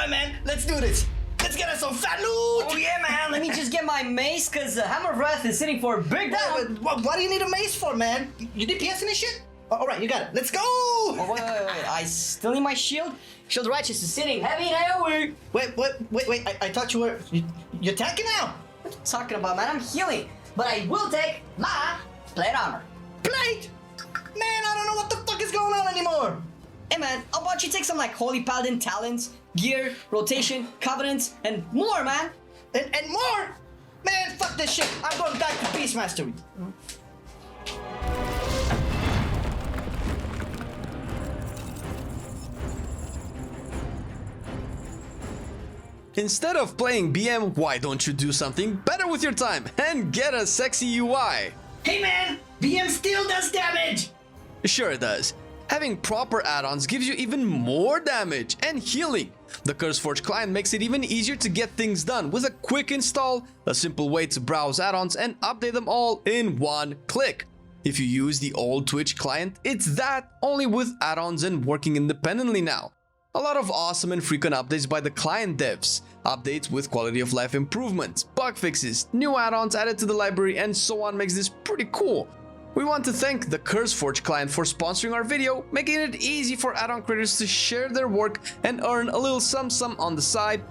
Alright, man, let's do this. Let's get us some fat loot! Oh yeah, man, let me just get my mace, cause Hammer of Wrath is sitting for a big down. What do you need a mace for, man? You DPS and this shit? Alright, you got it. Let's go! Oh, wait. I still need my shield. Shield Righteous is sitting heavy in AoE. Wait. I thought you were... You're tanking now? What are you talking about, man? I'm healing. But I will take my plate armor. Plate? Man, I don't know what the fuck is going on anymore. Hey, man, how about you take some, like, Holy Paladin talents, gear, rotation, covenants, and more, man? And more? Man, fuck this shit. I'm going back to Beast Mastery. Instead of playing BM, why don't you do something better with your time and get a sexy UI? Hey man, BM still does damage! Sure it does. Having proper add-ons gives you even more damage and healing. The CurseForge client makes it even easier to get things done with a quick install, a simple way to browse add-ons and update them all in one click. If you use the old Twitch client, it's that, only with add-ons and working independently now. A lot of awesome and frequent updates by the client devs, updates with quality of life improvements, bug fixes, new add-ons added to the library and so on makes this pretty cool. We want to thank the CurseForge client for sponsoring our video, making it easy for add-on creators to share their work and earn a little sum on the side.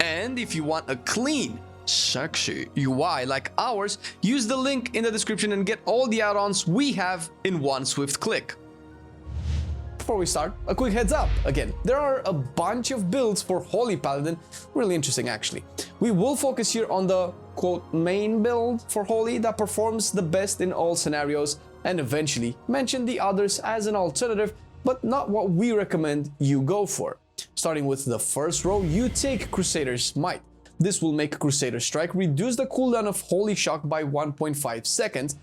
And if you want a clean, sexy UI like ours, use the link in the description and get all the add-ons we have in one swift click. Before we start, a quick heads up. Again, there are a bunch of builds for Holy Paladin, really interesting actually. We will focus here on the quote main build for Holy that performs the best in all scenarios and eventually mention the others as an alternative, but not what we recommend you go for. Starting with the first row, you take Crusader's Might. This will make Crusader Strike reduce the cooldown of Holy Shock by 1.5 seconds.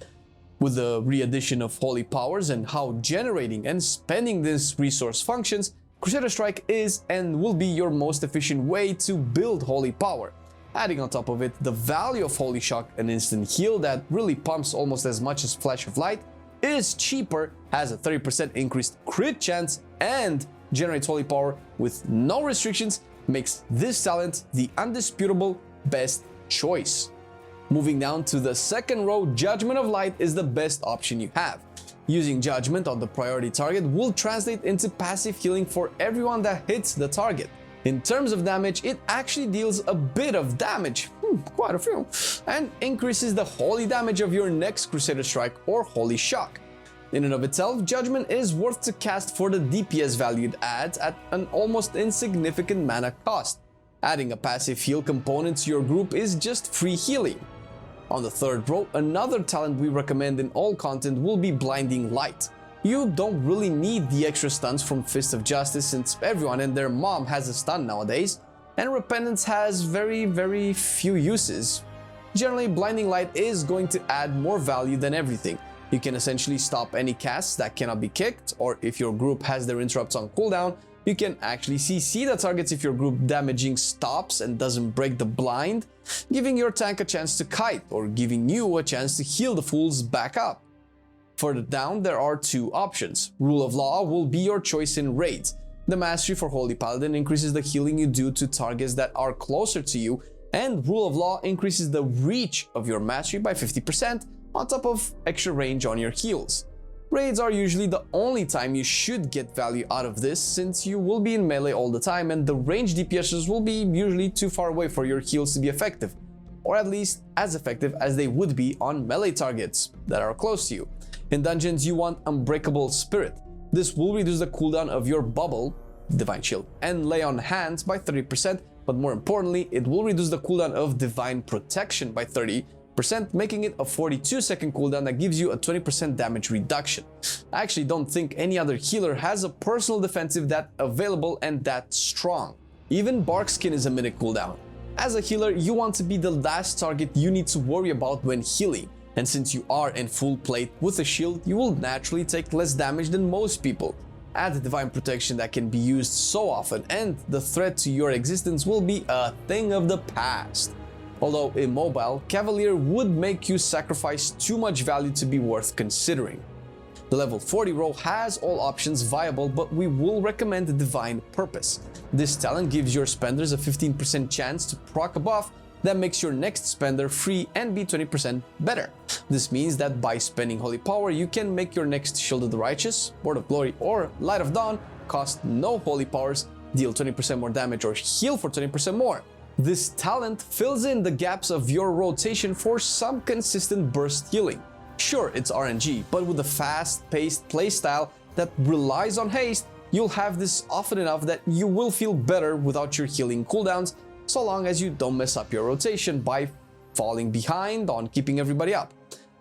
With the re-addition of Holy Powers and how generating and spending this resource functions, Crusader Strike is and will be your most efficient way to build Holy Power. Adding on top of it the value of Holy Shock, an instant heal that really pumps almost as much as Flash of Light, is cheaper, has a 30% increased crit chance, and generates Holy Power with no restrictions, makes this talent the undisputable best choice. Moving down to the second row, Judgment of Light is the best option you have. Using Judgment on the priority target will translate into passive healing for everyone that hits the target. In terms of damage, it actually deals a bit of damage, quite a few, and increases the holy damage of your next Crusader Strike or Holy Shock. In and of itself, Judgment is worth to cast for the DPS value it adds at an almost insignificant mana cost. Adding a passive heal component to your group is just free healing. On the third row, another talent we recommend in all content will be Blinding Light. You don't really need the extra stuns from Fist of Justice since everyone and their mom has a stun nowadays, and Repentance has very few uses. Generally, Blinding Light is going to add more value than everything. You can essentially stop any casts that cannot be kicked, or if your group has their interrupts on cooldown, you can actually CC the targets if your group damaging stops and doesn't break the blind, giving your tank a chance to kite or giving you a chance to heal the fools back up. Further down, there are two options. Rule of Law will be your choice in raids. The Mastery for Holy Paladin increases the healing you do to targets that are closer to you, and Rule of Law increases the reach of your Mastery by 50% on top of extra range on your heals. Raids are usually the only time you should get value out of this, since you will be in melee all the time and the ranged DPSers will be usually too far away for your heals to be effective, or at least as effective as they would be on melee targets that are close to you. In dungeons, you want Unbreakable Spirit. This will reduce the cooldown of your bubble, Divine Shield, and Lay on Hands by 30%, but more importantly, it will reduce the cooldown of Divine Protection by 30%, making it a 42-second cooldown that gives you a 20% damage reduction. I actually don't think any other healer has a personal defensive that available and that strong. Even Barkskin is a minute cooldown. As a healer, you want to be the last target you need to worry about when healing, and since you are in full plate with a shield, you will naturally take less damage than most people. Add the Divine Protection that can be used so often, and the threat to your existence will be a thing of the past. Although immobile, Cavalier would make you sacrifice too much value to be worth considering. The level 40 row has all options viable, but we will recommend Divine Purpose. This talent gives your spenders a 15% chance to proc a buff that makes your next spender free and be 20% better. This means that by spending Holy Power, you can make your next Shield of the Righteous, Word of Glory, or Light of Dawn cost no Holy Powers, deal 20% more damage, or heal for 20% more. This talent fills in the gaps of your rotation for some consistent burst healing. Sure, it's RNG, but with a fast-paced playstyle that relies on haste, you'll have this often enough that you will feel better without your healing cooldowns, so long as you don't mess up your rotation by falling behind on keeping everybody up.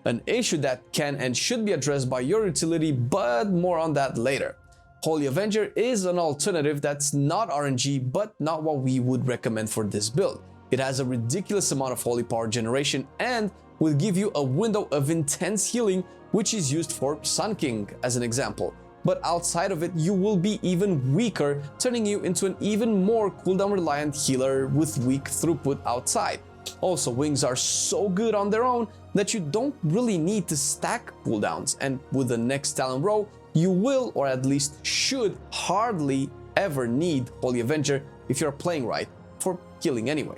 An issue that can and should be addressed by your utility, but more on that later. Holy Avenger is an alternative that's not RNG, but not what we would recommend for this build. It has a ridiculous amount of Holy Power generation and will give you a window of intense healing, which is used for Sun King as an example. But outside of it, you will be even weaker, turning you into an even more cooldown reliant healer with weak throughput outside. Also, wings are so good on their own that you don't really need to stack cooldowns, and with the next talent row, you will, or at least should, hardly ever need Holy Avenger if you're playing right, for healing anyway.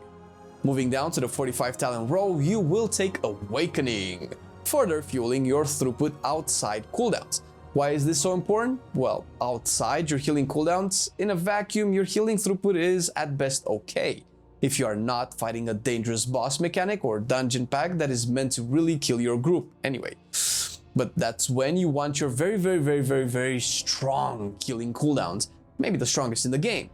Moving down to the 45 talent row, you will take Awakening, further fueling your throughput outside cooldowns. Why is this so important? Well, outside your healing cooldowns, in a vacuum, your healing throughput is at best okay, if you are not fighting a dangerous boss mechanic or dungeon pack that is meant to really kill your group anyway. But that's when you want your very strong healing cooldowns, maybe the strongest in the game.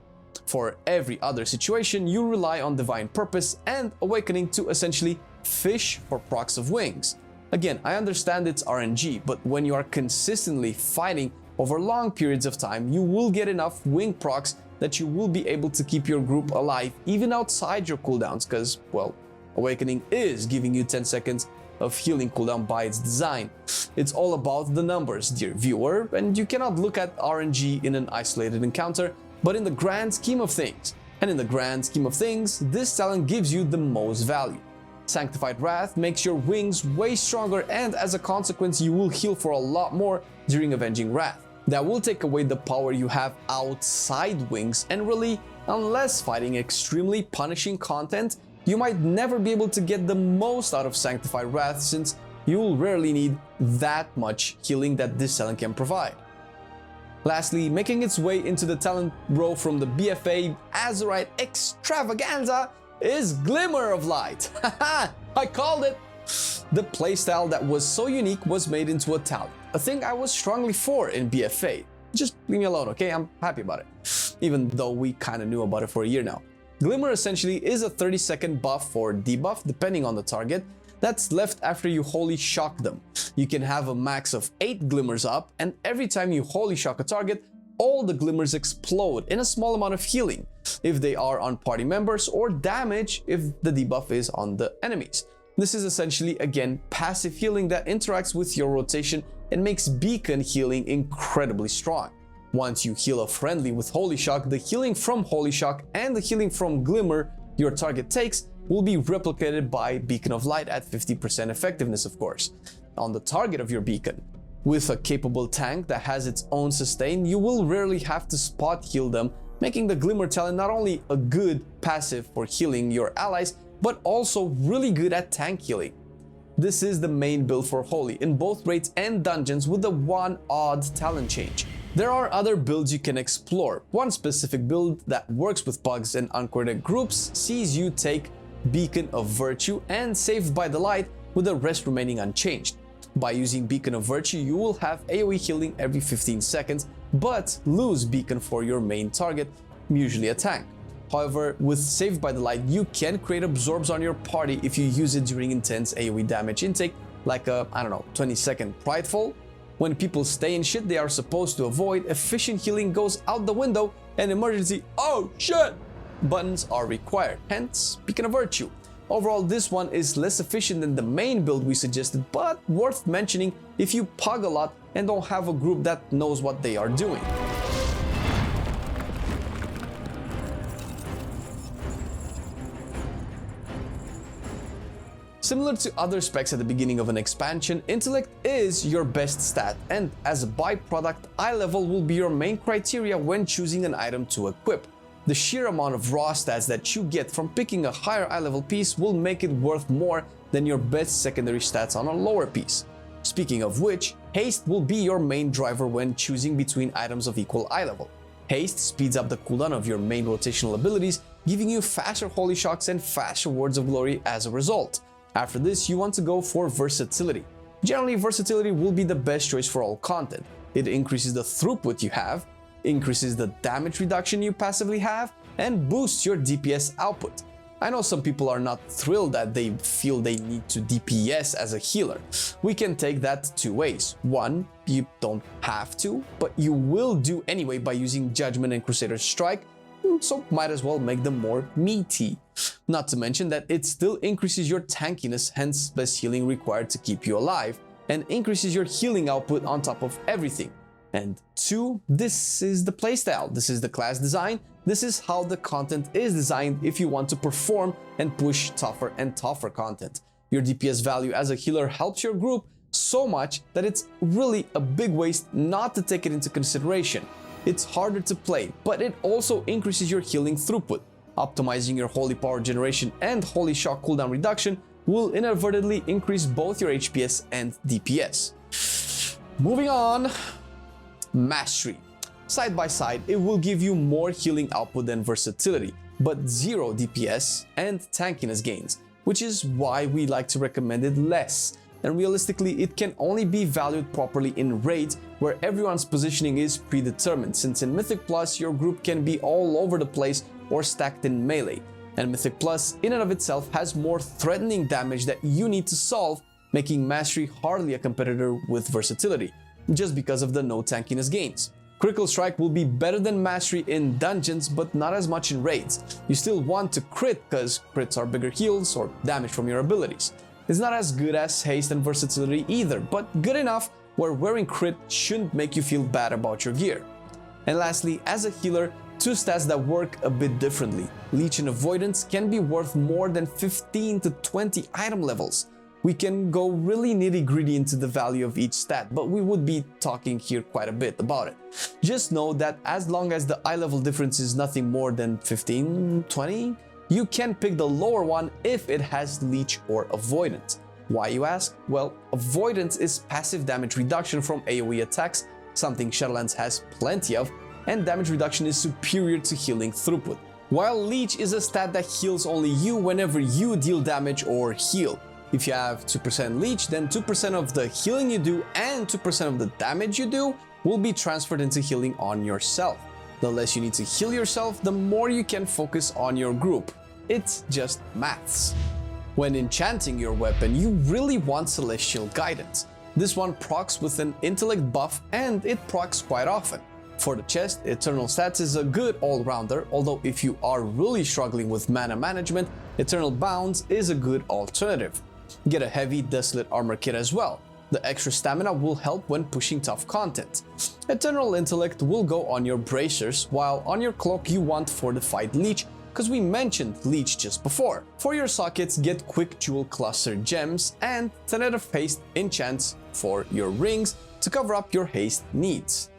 For every other situation, you rely on Divine Purpose and Awakening to essentially fish for procs of wings. Again, I understand it's RNG, but when you are consistently fighting over long periods of time, you will get enough wing procs that you will be able to keep your group alive even outside your cooldowns, because, well, Awakening is giving you 10 seconds of healing cooldown by its design. It's all about the numbers, dear viewer, and you cannot look at RNG in an isolated encounter, but in the grand scheme of things. And in the grand scheme of things, this talent gives you the most value. Sanctified Wrath makes your wings way stronger, and as a consequence, you will heal for a lot more during Avenging Wrath. That will take away the power you have outside wings, and really, unless fighting extremely punishing content, you might never be able to get the most out of Sanctified Wrath, since you will rarely need that much healing that this talent can provide. Lastly, making its way into the talent row from the BFA Azurite Extravaganza is Glimmer of Light. Haha, I called it! The playstyle that was so unique was made into a talent, a thing I was strongly for in BFA. Just leave me alone, okay? I'm happy about it, even though we kinda knew about it for a year now. Glimmer essentially is a 30-second buff or debuff, depending on the target, that's left after you Holy Shock them. You can have a max of 8 glimmers up, and every time you Holy Shock a target, all the glimmers explode in a small amount of healing, if they are on party members, or damage if the debuff is on the enemies. This is essentially, again, passive healing that interacts with your rotation and makes beacon healing incredibly strong. Once you heal a friendly with Holy Shock, the healing from Holy Shock and the healing from Glimmer your target takes will be replicated by Beacon of Light at 50% effectiveness, of course, on the target of your beacon. With a capable tank that has its own sustain, you will rarely have to spot heal them, making the Glimmer talent not only a good passive for healing your allies, but also really good at tank healing. This is the main build for Holy in both raids and dungeons, with the one odd talent change. There are other builds you can explore. One specific build that works with bugs and uncoordinated groups sees you take Beacon of Virtue and Saved by the Light, with the rest remaining unchanged. By using Beacon of Virtue, you will have AoE healing every 15 seconds, but lose Beacon for your main target, usually a tank. However, with Saved by the Light, you can create absorbs on your party if you use it during intense AoE damage intake, like a, 20-second Prideful. When people stay in shit they are supposed to avoid, efficient healing goes out the window, and emergency "oh shit" buttons are required, hence Beacon of Virtue. Overall, this one is less efficient than the main build we suggested, but worth mentioning if you pug a lot and don't have a group that knows what they are doing. Similar to other specs at the beginning of an expansion, intellect is your best stat, and as a byproduct, eye level will be your main criteria when choosing an item to equip. The sheer amount of raw stats that you get from picking a higher eye level piece will make it worth more than your best secondary stats on a lower piece. Speaking of which, haste will be your main driver when choosing between items of equal eye level. Haste speeds up the cooldown of your main rotational abilities, giving you faster holy shocks and faster words of glory as a result. After this, you want to go for versatility. Generally, versatility will be the best choice for all content. It increases the throughput you have, increases the damage reduction you passively have, and boosts your DPS output. I know some people are not thrilled that they feel they need to DPS as a healer. We can take that two ways. One, you don't have to, but you will do anyway by using Judgment and Crusader's Strike, so might as well make them more meaty. Not to mention that it still increases your tankiness, hence less healing required to keep you alive, and increases your healing output on top of everything. And two, this is the playstyle, this is the class design, this is how the content is designed if you want to perform and push tougher and tougher content. Your DPS value as a healer helps your group so much that it's really a big waste not to take it into consideration. It's harder to play, but it also increases your healing throughput. Optimizing your holy power generation and holy shock cooldown reduction will inadvertently increase both your HPS and DPS. Moving on, mastery. Side by side, it will give you more healing output than versatility, but zero DPS and tankiness gains, which is why we like to recommend it less. And realistically, it can only be valued properly in raids where everyone's positioning is predetermined, since in Mythic Plus your group can be all over the place or stacked in melee. And Mythic Plus in and of itself has more threatening damage that you need to solve, making Mastery hardly a competitor with versatility, just because of the no tankiness gains. Critical Strike will be better than Mastery in dungeons, but not as much in raids. You still want to crit because crits are bigger heals or damage from your abilities. It's not as good as haste and versatility either, but good enough where wearing crit shouldn't make you feel bad about your gear. And lastly, as a healer, two stats that work a bit differently. Leech and Avoidance can be worth more than 15 to 20 item levels. We can go really nitty-gritty into the value of each stat, but we would be talking here quite a bit about it. Just know that as long as the eye level difference is nothing more than 15, 20, you can pick the lower one if it has Leech or Avoidance. Why, you ask? Well, Avoidance is passive damage reduction from AoE attacks, something Shadowlands has plenty of, and damage reduction is superior to healing throughput. While Leech is a stat that heals only you whenever you deal damage or heal. If you have 2% Leech, then 2% of the healing you do and 2% of the damage you do will be transferred into healing on yourself. The less you need to heal yourself, the more you can focus on your group. It's just maths. When enchanting your weapon, you really want Celestial Guidance. This one procs with an intellect buff and it procs quite often. For the chest, Eternal Stats is a good all-rounder, although if you are really struggling with mana management, Eternal Bounds is a good alternative. Get a heavy Desolate Armor kit as well. The extra stamina will help when pushing tough content. Eternal Intellect will go on your bracers, while on your cloak you want Fortified Leech, because we mentioned Leech just before. For your sockets, get Quick Jewel Cluster Gems and Tenet of Haste enchants for your rings to cover up your haste needs.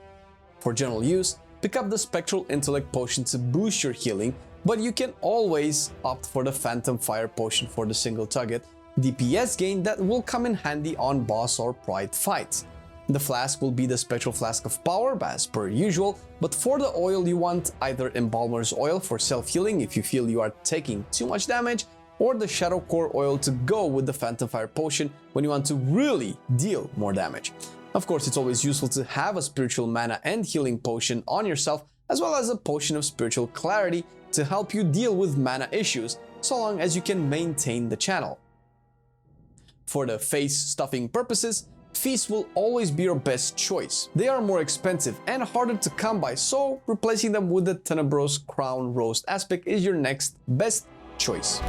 For general use, pick up the Spectral Intellect Potion to boost your healing, but you can always opt for the Phantom Fire Potion for the single target DPS gain that will come in handy on boss or pride fights. The flask will be the Spectral Flask of Power as per usual, but for the oil you want either Embalmer's Oil for self-healing if you feel you are taking too much damage, or the Shadow Core Oil to go with the Phantom Fire Potion when you want to really deal more damage. Of course, it's always useful to have a Spiritual Mana and Healing Potion on yourself, as well as a Potion of Spiritual Clarity to help you deal with mana issues, so long as you can maintain the channel. For the face stuffing purposes, Feasts will always be your best choice. They are more expensive and harder to come by, so replacing them with the Tenebros Crown Roast aspect is your next best choice.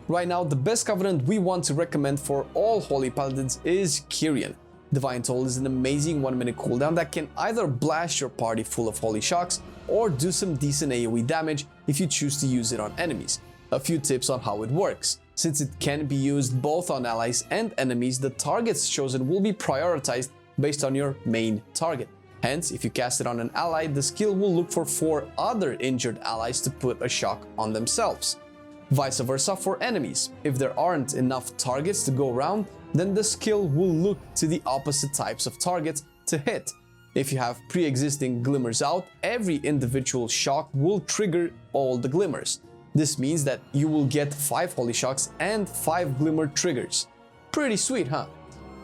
Right now, the best covenant we want to recommend for all Holy Paladins is Kyrian. Divine Toll is an amazing 1-minute cooldown that can either blast your party full of holy shocks or do some decent AoE damage if you choose to use it on enemies. A few tips on how it works. Since it can be used both on allies and enemies, the targets chosen will be prioritized based on your main target. Hence, if you cast it on an ally, the skill will look for 4 other injured allies to put a shock on themselves. Vice versa for enemies. If there aren't enough targets to go around, then the skill will look to the opposite types of targets to hit. If you have pre-existing glimmers out, every individual shock will trigger all the glimmers. This means that you will get 5 holy shocks and 5 glimmer triggers. Pretty sweet, huh?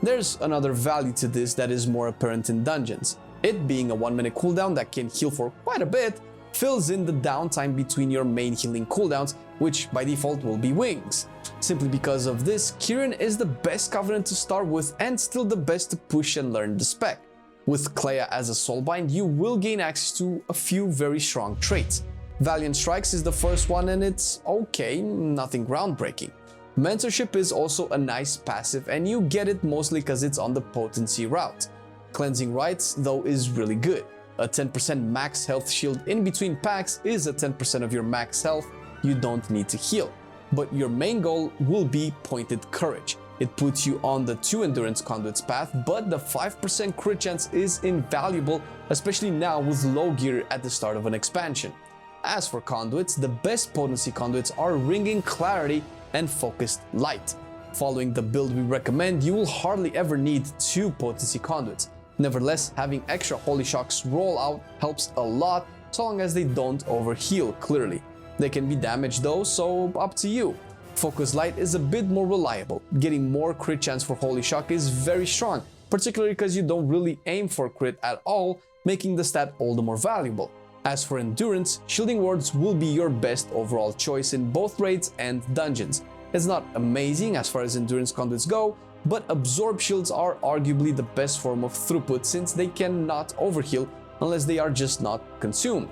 There's another value to this that is more apparent in dungeons. It being a 1-minute cooldown that can heal for quite a bit, fills in the downtime between your main healing cooldowns, which by default will be wings. Simply because of this, Kirin is the best covenant to start with and still the best to push and learn the spec. With Clea as a Soulbind, you will gain access to a few very strong traits. Valiant Strikes is the first one and it's okay, nothing groundbreaking. Mentorship is also a nice passive and you get it mostly because it's on the potency route. Cleansing Rites though is really good. A 10% max health shield in between packs is a 10% of your max health you don't need to heal. But your main goal will be Pointed Courage. It puts you on the 2 Endurance Conduits path, but the 5% crit chance is invaluable, especially now with low gear at the start of an expansion. As for conduits, the best potency conduits are Ringing Clarity and Focused Light. Following the build we recommend, you will hardly ever need 2 potency conduits. Nevertheless, having extra holy shocks roll out helps a lot, so long as they don't overheal clearly. They can be damaged though, so up to you. Focus Light is a bit more reliable. Getting more crit chance for holy shock is very strong, particularly because you don't really aim for crit at all, making the stat all the more valuable. As for Endurance, Shielding Wards will be your best overall choice in both raids and dungeons. It's not amazing as far as Endurance Conduits go, but Absorb Shields are arguably the best form of throughput since they cannot overheal unless they are just not consumed.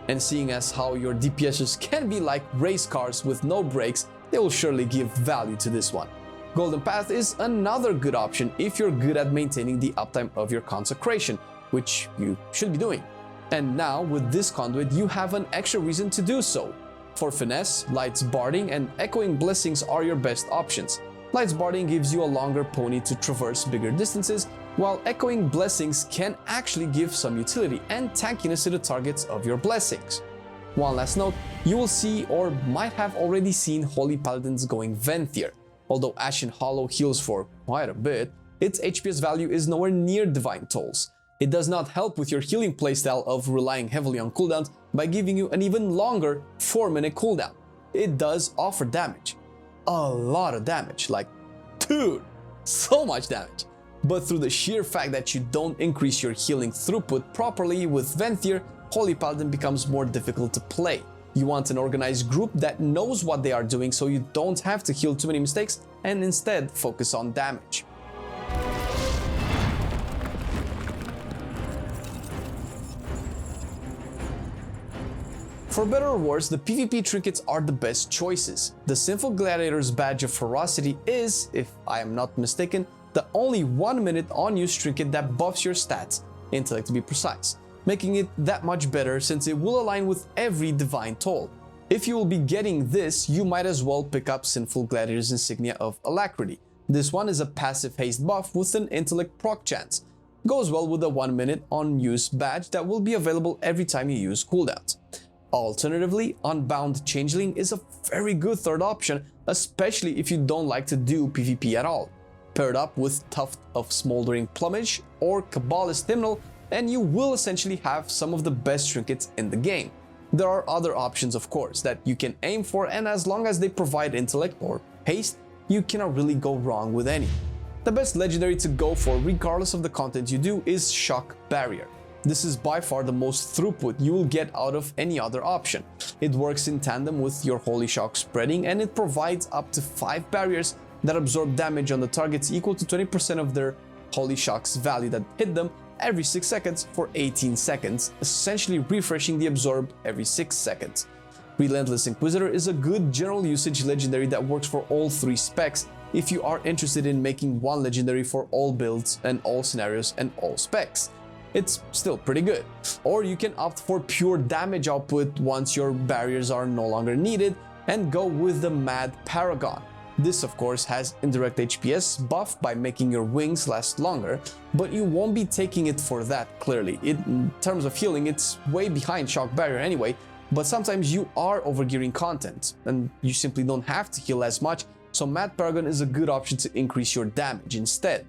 And seeing as how your DPSers can be like race cars with no brakes, they will surely give value to this one. Golden Path is another good option if you're good at maintaining the uptime of your consecration, which you should be doing. And now with this conduit you have an extra reason to do so. For finesse, Light's Barding and Echoing Blessings are your best options. Light's Barding gives you a longer pony to traverse bigger distances, while Echoing Blessings can actually give some utility and tankiness to the targets of your blessings. One last note, you will see or might have already seen Holy Paladins going Venthyr. Although Ashen Hollow heals for quite a bit, its HPS value is nowhere near Divine Tolls. It does not help with your healing playstyle of relying heavily on cooldowns by giving you an even longer 4-minute cooldown. It does offer damage. A lot of damage, like, dude, so much damage. But through the sheer fact that you don't increase your healing throughput properly with Venthyr, Holy Paladin becomes more difficult to play. You want an organized group that knows what they are doing so you don't have to heal too many mistakes and instead focus on damage. For better or worse, the PvP trinkets are the best choices. The Sinful Gladiator's Badge of Ferocity is, if I am not mistaken, the only 1-minute on-use trinket that buffs your stats, intellect to be precise, making it that much better since it will align with every Divine Toll. If you will be getting this, you might as well pick up Sinful Gladiator's Insignia of Alacrity. This one is a passive haste buff with an intellect proc chance. Goes well with a 1-minute on-use badge that will be available every time you use cooldowns. Alternatively, Unbound Changeling is a very good third option, especially if you don't like to do PvP at all. Paired up with Tuft of Smoldering Plumage or Kabbalist Hymnal, and you will essentially have some of the best trinkets in the game. There are other options, of course, that you can aim for, and as long as they provide intellect or haste, you cannot really go wrong with any. The best legendary to go for, regardless of the content you do, is Shock Barrier. This is by far the most throughput you will get out of any other option. It works in tandem with your Holy Shock spreading, and it provides up to 5 barriers that absorb damage on the targets equal to 20% of their Holy Shock's value that hit them every 6 seconds for 18 seconds, essentially refreshing the absorb every 6 seconds. Relentless Inquisitor is a good general usage legendary that works for all 3 specs if you are interested in making one legendary for all builds and all scenarios and all specs. It's still pretty good. Or you can opt for pure damage output once your barriers are no longer needed and go with the Mad Paragon. This of course has indirect HPS buff by making your wings last longer, but you won't be taking it for that clearly. In terms of healing, it's way behind Shock Barrier anyway, but sometimes you are overgearing content and you simply don't have to heal as much, so Mad Paragon is a good option to increase your damage instead.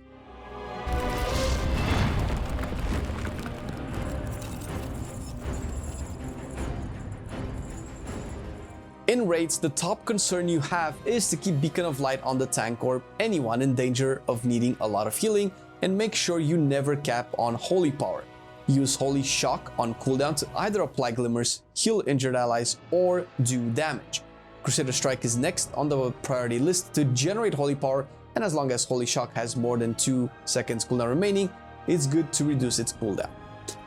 In raids, the top concern you have is to keep Beacon of Light on the tank or anyone in danger of needing a lot of healing, and make sure you never cap on Holy Power. Use Holy Shock on cooldown to either apply glimmers, heal injured allies, or do damage. Crusader Strike is next on the priority list to generate Holy Power, and as long as Holy Shock has more than 2 seconds cooldown remaining, it's good to reduce its cooldown.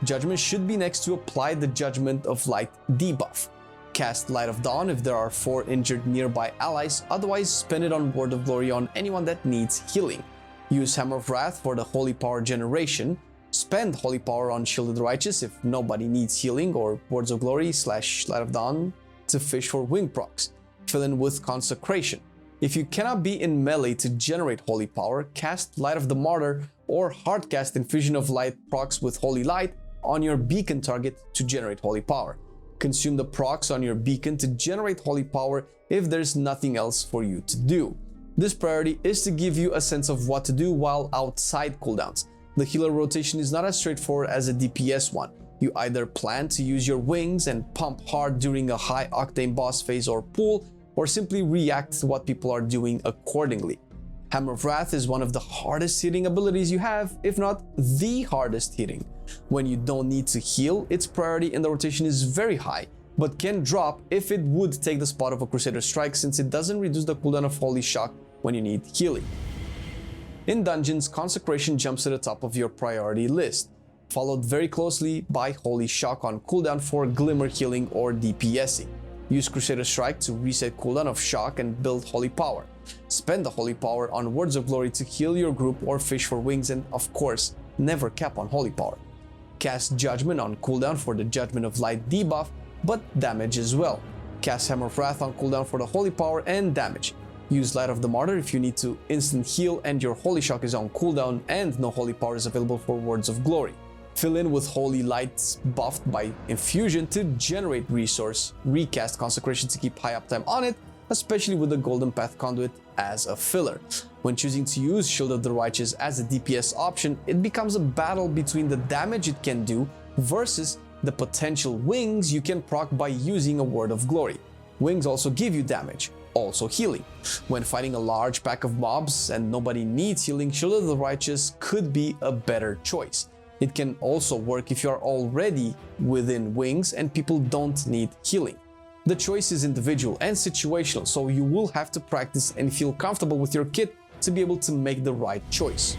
Judgment should be next to apply the Judgment of Light debuff. Cast Light of Dawn if there are 4 injured nearby allies, otherwise spend it on Word of Glory on anyone that needs healing. Use Hammer of Wrath for the Holy Power generation. Spend Holy Power on Shield of the Righteous if nobody needs healing, or Words of Glory / Light of Dawn to fish for wing procs. Fill in with Consecration. If you cannot be in melee to generate Holy Power, cast Light of the Martyr or hardcast Infusion of Light procs with Holy Light on your beacon target to generate Holy Power. Consume the procs on your beacon to generate Holy Power if there's nothing else for you to do. This priority is to give you a sense of what to do while outside cooldowns. The healer rotation is not as straightforward as a DPS one. You either plan to use your wings and pump hard during a high octane boss phase or pool, or simply react to what people are doing accordingly. Hammer of Wrath is one of the hardest hitting abilities you have, if not the hardest hitting. When you don't need to heal, its priority in the rotation is very high, but can drop if it would take the spot of a Crusader Strike, since it doesn't reduce the cooldown of Holy Shock when you need healing. In dungeons, Consecration jumps to the top of your priority list, followed very closely by Holy Shock on cooldown for Glimmer healing or DPSing. Use Crusader Strike to reset cooldown of Shock and build Holy Power. Spend the Holy Power on Words of Glory to heal your group or fish for wings, and of course, never cap on Holy Power. Cast Judgment on cooldown for the Judgment of Light debuff, but damage as well. Cast Hammer of Wrath on cooldown for the Holy Power and damage. Use Light of the Martyr if you need to instant heal and your Holy Shock is on cooldown and no Holy Power is available for Words of Glory. Fill in with Holy Lights buffed by Infusion to generate resource. Recast Consecration to keep high uptime on it, especially with the Golden Path Conduit as a filler. When choosing to use Shield of the Righteous as a DPS option, it becomes a battle between the damage it can do versus the potential wings you can proc by using a Word of Glory. Wings also give you damage, also healing. When fighting a large pack of mobs and nobody needs healing, Shield of the Righteous could be a better choice. It can also work if you are already within wings and people don't need healing. The choice is individual and situational, so you will have to practice and feel comfortable with your kit to be able to make the right choice.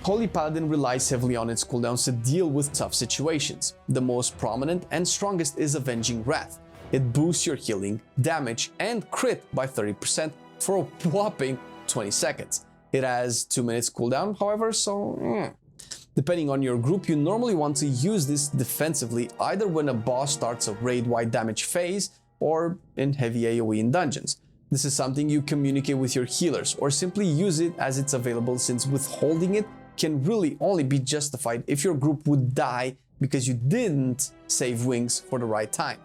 Holy Paladin relies heavily on its cooldowns to deal with tough situations. The most prominent and strongest is Avenging Wrath. It boosts your healing, damage, and crit by 30% for a whopping 20 seconds. It has 2 minutes cooldown, however, so depending on your group, you normally want to use this defensively either when a boss starts a raid-wide damage phase or in heavy AoE in dungeons. This is something you communicate with your healers, or simply use it as it's available, since withholding it can really only be justified if your group would die because you didn't save wings for the right time.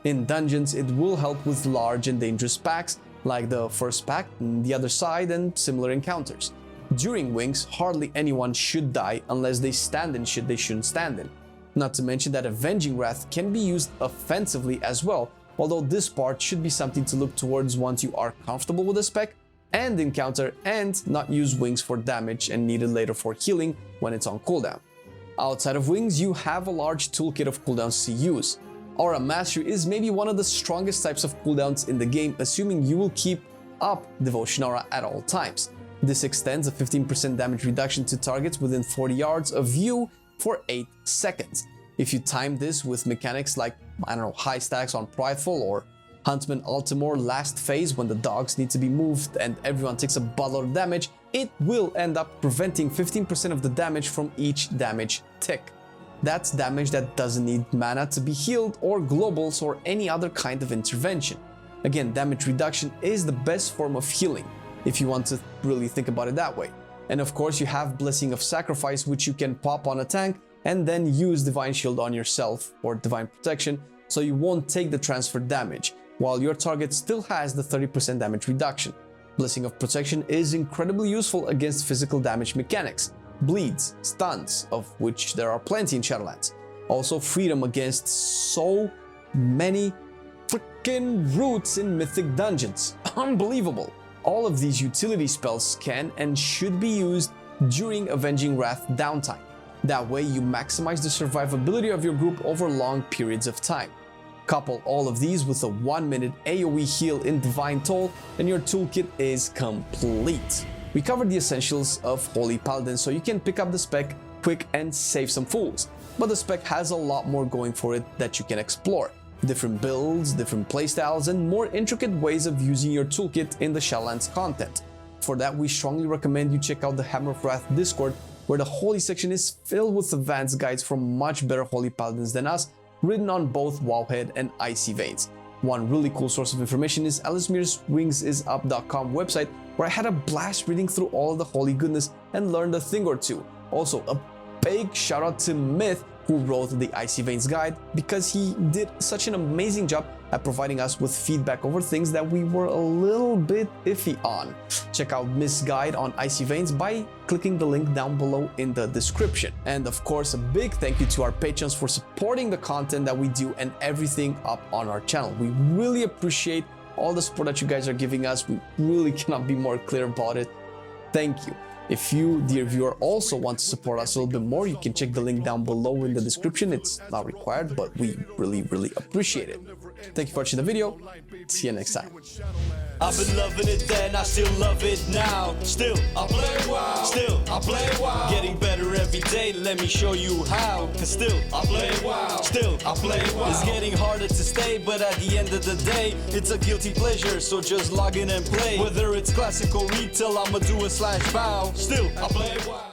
In dungeons, it will help with large and dangerous packs like the first pack, the other side, and similar encounters. During wings, hardly anyone should die unless they stand in shit they shouldn't stand in. Not to mention that Avenging Wrath can be used offensively as well, although this part should be something to look towards once you are comfortable with the spec and encounter, and not use wings for damage and needed later for healing when it's on cooldown. Outside of wings, you have a large toolkit of cooldowns to use. Aura Mastery is maybe one of the strongest types of cooldowns in the game, assuming you will keep up Devotion Aura at all times. This extends a 15% damage reduction to targets within 40 yards of you for 8 seconds. If you time this with mechanics like, high stacks on Prideful or Huntsman Altimore last phase, when the dogs need to be moved and everyone takes a buttload of damage, it will end up preventing 15% of the damage from each damage tick. That's damage that doesn't need mana to be healed or globals or any other kind of intervention. Again, damage reduction is the best form of healing, if you want to really think about it that way. And of course you have Blessing of Sacrifice, which you can pop on a tank and then use Divine Shield on yourself or Divine Protection, so you won't take the transfer damage, while your target still has the 30% damage reduction. Blessing of Protection is incredibly useful against physical damage mechanics, bleeds, stuns, of which there are plenty in Shadowlands. Also freedom against so many freaking roots in mythic dungeons. Unbelievable. All of these utility spells can and should be used during Avenging Wrath downtime. That way you maximize the survivability of your group over long periods of time. Couple all of these with a 1-minute AoE heal in Divine Toll and your toolkit is complete. We covered the essentials of Holy Paladin, so you can pick up the spec quick and save some fools. But the spec has a lot more going for it that you can explore. Different builds, different playstyles, and more intricate ways of using your toolkit in the Shadowlands content. For that, we strongly recommend you check out the Hammer of Wrath Discord, where the Holy section is filled with advanced guides from much better Holy Paladins than us, written on both Wowhead and Icy Veins. One really cool source of information is Alismir's WingsIsUp.com website, where I had a blast reading through all of the holy goodness and learned a thing or two. Also, a big shout out to Myth, who wrote the Icy Veins guide, because he did such an amazing job at providing us with feedback over things that we were a little bit iffy on. Check out Myth's guide on Icy Veins by clicking the link down below in the description. And of course, a big thank you to our patrons for supporting the content that we do and everything up on our channel. We really appreciate all the support that you guys are giving us. We really cannot be more clear about it. Thank you. If you, dear viewer, also want to support us a little bit more, you can check the link down below in the description. It's not required, but we really appreciate it. Thank you for watching the video. See you next time. I've been loving it then, I still love it now. Still, I play WoW. Still, I play WoW. Getting better every day, let me show you how. Cause still, I play WoW. Still, I play WoW. It's getting harder to stay, but at the end of the day, it's a guilty pleasure, so just log in and play. Whether it's classic or retail, I'ma do a /bow. Still, I play WoW.